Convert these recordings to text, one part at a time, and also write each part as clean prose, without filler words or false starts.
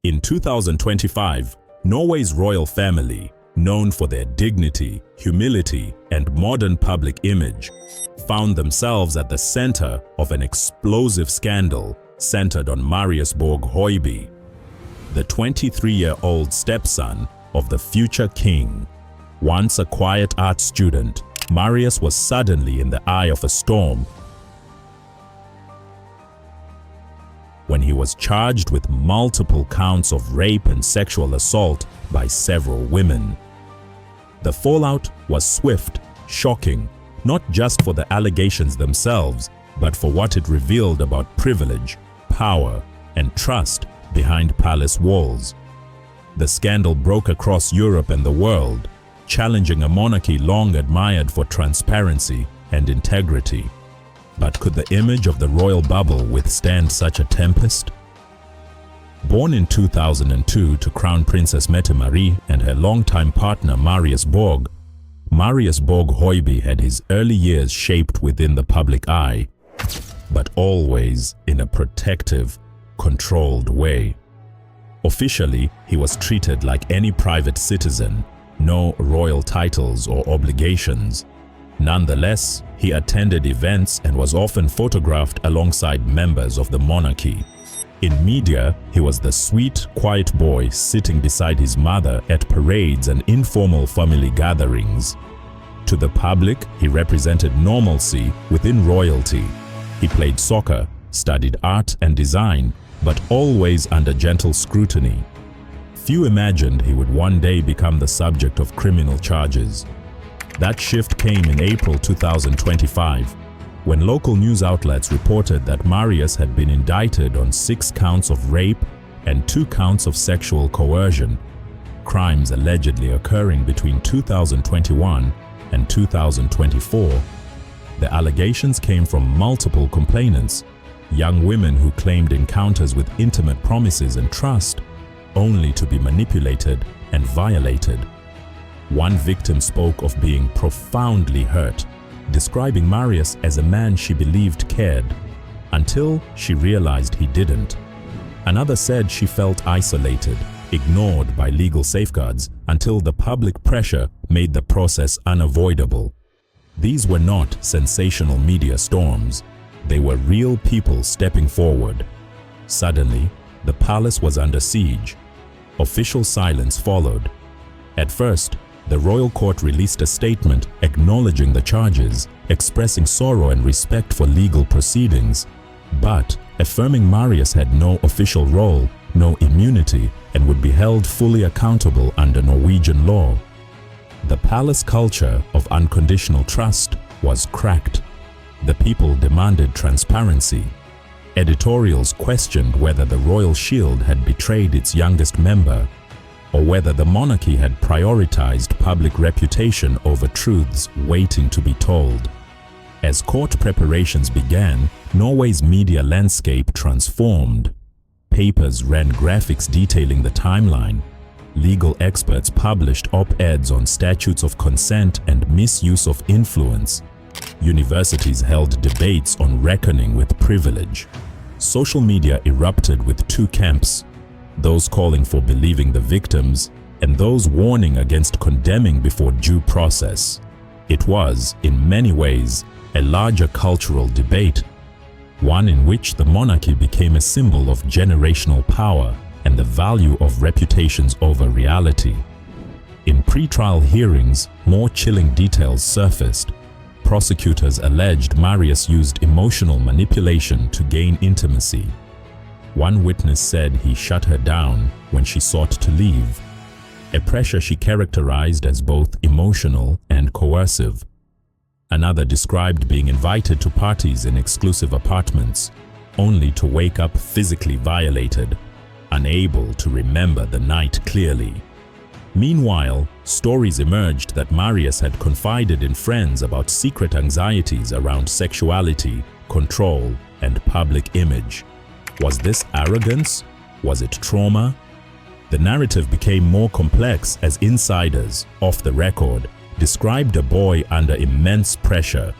In 2025, Norway's royal family, known for their dignity, humility, and modern public image, found themselves at the center of an explosive scandal centered on Marius Borg Høiby, the 23-year-old stepson of the future king. Once a quiet art student, Marius was suddenly in the eye of a storm when he was charged with multiple counts of rape and sexual assault by several women. The fallout was swift, shocking, not just for the allegations themselves, but for what it revealed about privilege, power, and trust behind palace walls. The scandal broke across Europe and the world, challenging a monarchy long admired for transparency and integrity. But could the image of the royal bubble withstand such a tempest? Born in 2002 to Crown Princess Mette-Marie and her longtime partner Marius Borg, Marius Borg Høiby had his early years shaped within the public eye, but always in a protective, controlled way. Officially, he was treated like any private citizen, no royal titles or obligations. Nonetheless, he attended events and was often photographed alongside members of the monarchy. In media, he was the sweet, quiet boy sitting beside his mother at parades and informal family gatherings. To the public, he represented normalcy within royalty. He played soccer, studied art and design, but always under gentle scrutiny. Few imagined he would one day become the subject of criminal charges. That shift came in April 2025, when local news outlets reported that Marius had been indicted on 6 counts of rape and 2 counts of sexual coercion, crimes allegedly occurring between 2021 and 2024. The allegations came from multiple complainants, young women who claimed encounters with intimate promises and trust, only to be manipulated and violated. One victim spoke of being profoundly hurt, describing Marius as a man she believed cared, until she realized he didn't. Another said she felt isolated, ignored by legal safeguards, until the public pressure made the process unavoidable. These were not sensational media storms. They were real people stepping forward. Suddenly, the palace was under siege. Official silence followed. At first, the royal court released a statement acknowledging the charges, expressing sorrow and respect for legal proceedings, but affirming Marius had no official role, no immunity, and would be held fully accountable under Norwegian law. The palace culture of unconditional trust was cracked. The people demanded transparency. Editorials questioned whether the royal shield had betrayed its youngest member, or whether the monarchy had prioritized public reputation over truths waiting to be told. As court preparations began, Norway's media landscape transformed. Papers ran graphics detailing the timeline. Legal experts published op-eds on statutes of consent and misuse of influence. Universities held debates on reckoning with privilege. Social media erupted with 2 camps, those calling for believing the victims and those warning against condemning before due process. It was, in many ways, a larger cultural debate, one in which the monarchy became a symbol of generational power and the value of reputations over reality. In pre-trial hearings, more chilling details surfaced. Prosecutors alleged Marius used emotional manipulation to gain intimacy. One witness said he shut her down when she sought to leave, a pressure she characterized as both emotional and coercive. Another described being invited to parties in exclusive apartments, only to wake up physically violated, unable to remember the night clearly. Meanwhile, stories emerged that Marius had confided in friends about secret anxieties around sexuality, control, and public image. Was this arrogance? Was it trauma? The narrative became more complex as insiders, off the record, described a boy under immense pressure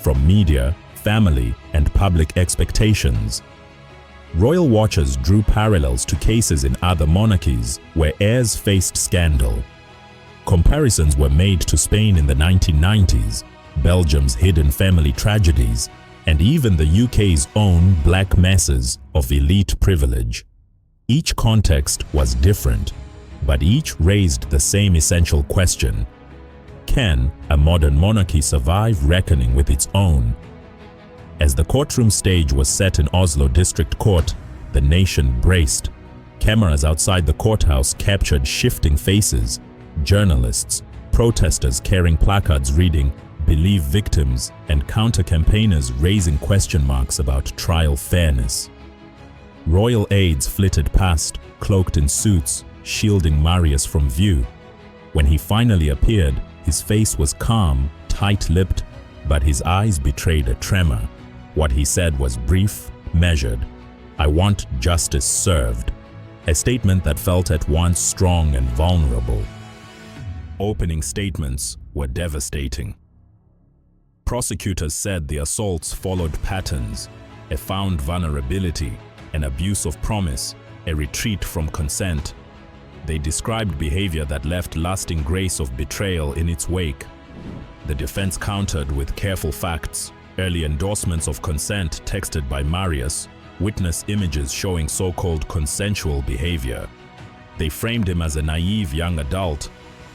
from media, family, and public expectations. Royal watchers drew parallels to cases in other monarchies where heirs faced scandal. Comparisons were made to Spain in the 1990s, Belgium's hidden family tragedies, and even the UK's own black messes of elite privilege. Each context was different, but each raised the same essential question: can a modern monarchy survive reckoning with its own? As the courtroom stage was set in Oslo District Court, the nation braced. Cameras outside the courthouse captured shifting faces, journalists, protesters carrying placards reading "Believe victims," and counter-campaigners raising question marks about trial fairness. Royal aides flitted past, cloaked in suits, shielding Marius from view. When he finally appeared, his face was calm, tight-lipped, but his eyes betrayed a tremor. What he said was brief, measured. "I want justice served," a statement that felt at once strong and vulnerable. Opening statements were devastating. Prosecutors said the assaults followed patterns: a found vulnerability, an abuse of promise, a retreat from consent. They described behavior that left lasting grace of betrayal in its wake. The defense countered with careful facts: early endorsements of consent texted by Marius, witness images showing so-called consensual behavior. They framed him as a naive young adult,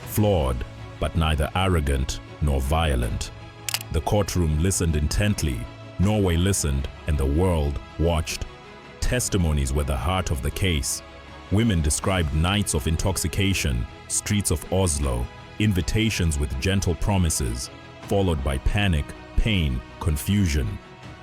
flawed, but neither arrogant nor violent. The courtroom listened intently, Norway listened, and the world watched. Testimonies were the heart of the case. Women described nights of intoxication, streets of Oslo, invitations with gentle promises, followed by panic, pain, confusion.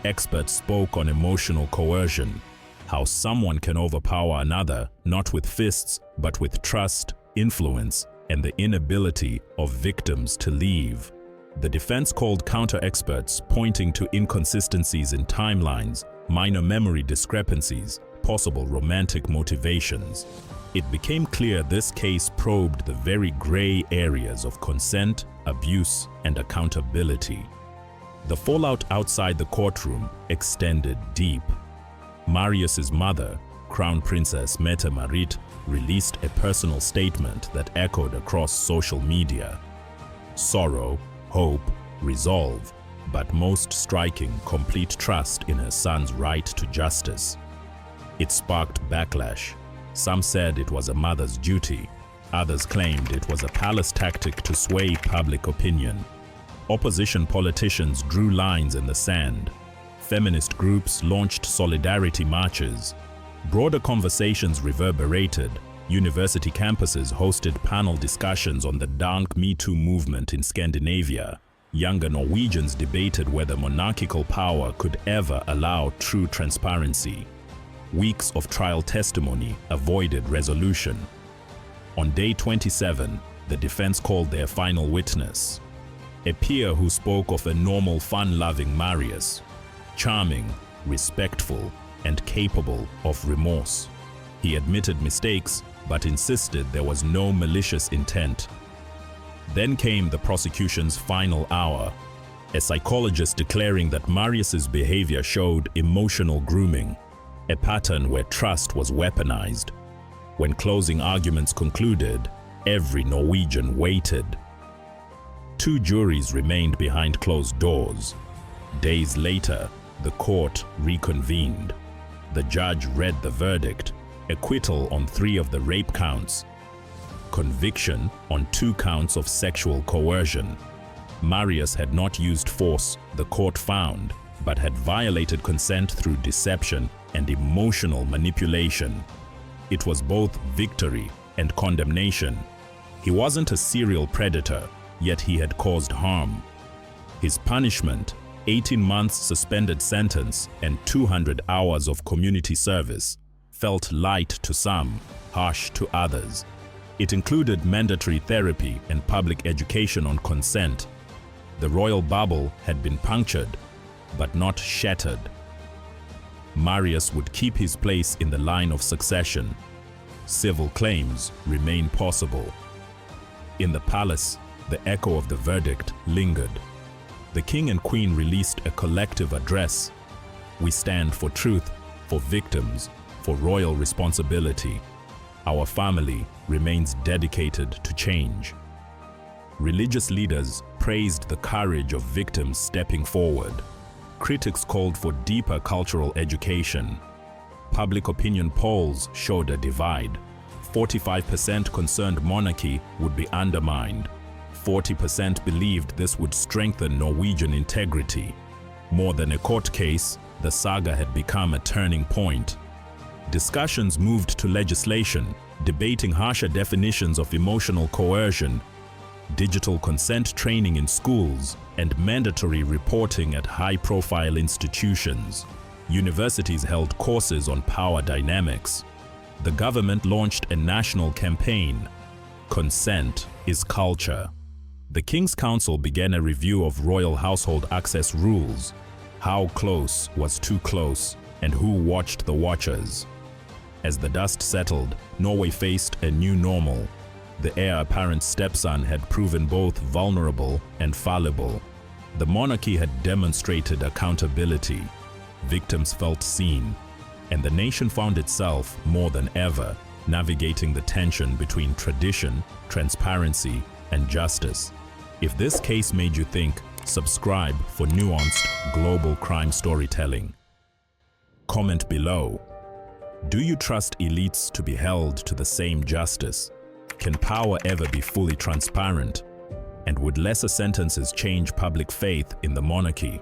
Experts spoke on emotional coercion, how someone can overpower another, not with fists, but with trust, influence, and the inability of victims to leave. The defense called counter-experts, pointing to inconsistencies in timelines, minor memory discrepancies, possible romantic motivations. It became clear this case probed the very gray areas of consent, abuse, and accountability. The fallout outside the courtroom extended deep. Marius's mother, Crown Princess Mette Marit, released a personal statement that echoed across social media. Sorrow, hope, resolve, but most striking, complete trust in her son's right to justice. It sparked backlash. Some said it was a mother's duty. Others claimed it was a palace tactic to sway public opinion. Opposition politicians drew lines in the sand. Feminist groups launched solidarity marches. Broader conversations reverberated. University campuses hosted panel discussions on the Dank Me Too movement in Scandinavia. Younger Norwegians debated whether monarchical power could ever allow true transparency. Weeks of trial testimony avoided resolution. On day 27, the defense called their final witness, a peer who spoke of a normal, fun-loving Marius, charming, respectful, and capable of remorse. He admitted mistakes, but insisted there was no malicious intent. Then came the prosecution's final hour, a psychologist declaring that Marius's behavior showed emotional grooming, a pattern where trust was weaponized. When closing arguments concluded, every Norwegian waited. 2 juries remained behind closed doors. Days later, the court reconvened. The judge read the verdict: acquittal on 3 of the rape counts, conviction on 2 counts of sexual coercion. Marius had not used force, the court found, but had violated consent through deception and emotional manipulation. It was both victory and condemnation. He wasn't a serial predator, yet he had caused harm. His punishment, 18 months suspended sentence and 200 hours of community service, felt light to some, harsh to others. It included mandatory therapy and public education on consent. The royal bubble had been punctured, but not shattered. Marius would keep his place in the line of succession. Civil claims remain possible. In the palace, the echo of the verdict lingered. The king and queen released a collective address. We stand for truth, for victims, for royal responsibility. Our family remains dedicated to change. Religious leaders praised the courage of victims stepping forward. Critics called for deeper cultural education. Public opinion polls showed a divide. 45% concerned monarchy would be undermined. 40% believed this would strengthen Norwegian integrity. More than a court case, the saga had become a turning point. Discussions moved to legislation, debating harsher definitions of emotional coercion, digital consent training in schools, and mandatory reporting at high-profile institutions. Universities held courses on power dynamics. The government launched a national campaign, "Consent is Culture." The King's Council began a review of royal household access rules. How close was too close, and who watched the watchers? As the dust settled, Norway faced a new normal. The heir apparent's stepson had proven both vulnerable and fallible. The monarchy had demonstrated accountability. Victims felt seen, and the nation found itself, more than ever, navigating the tension between tradition, transparency, and justice. If this case made you think, subscribe for nuanced global crime storytelling. Comment below. Do you trust elites to be held to the same justice? Can power ever be fully transparent? And would lesser sentences change public faith in the monarchy?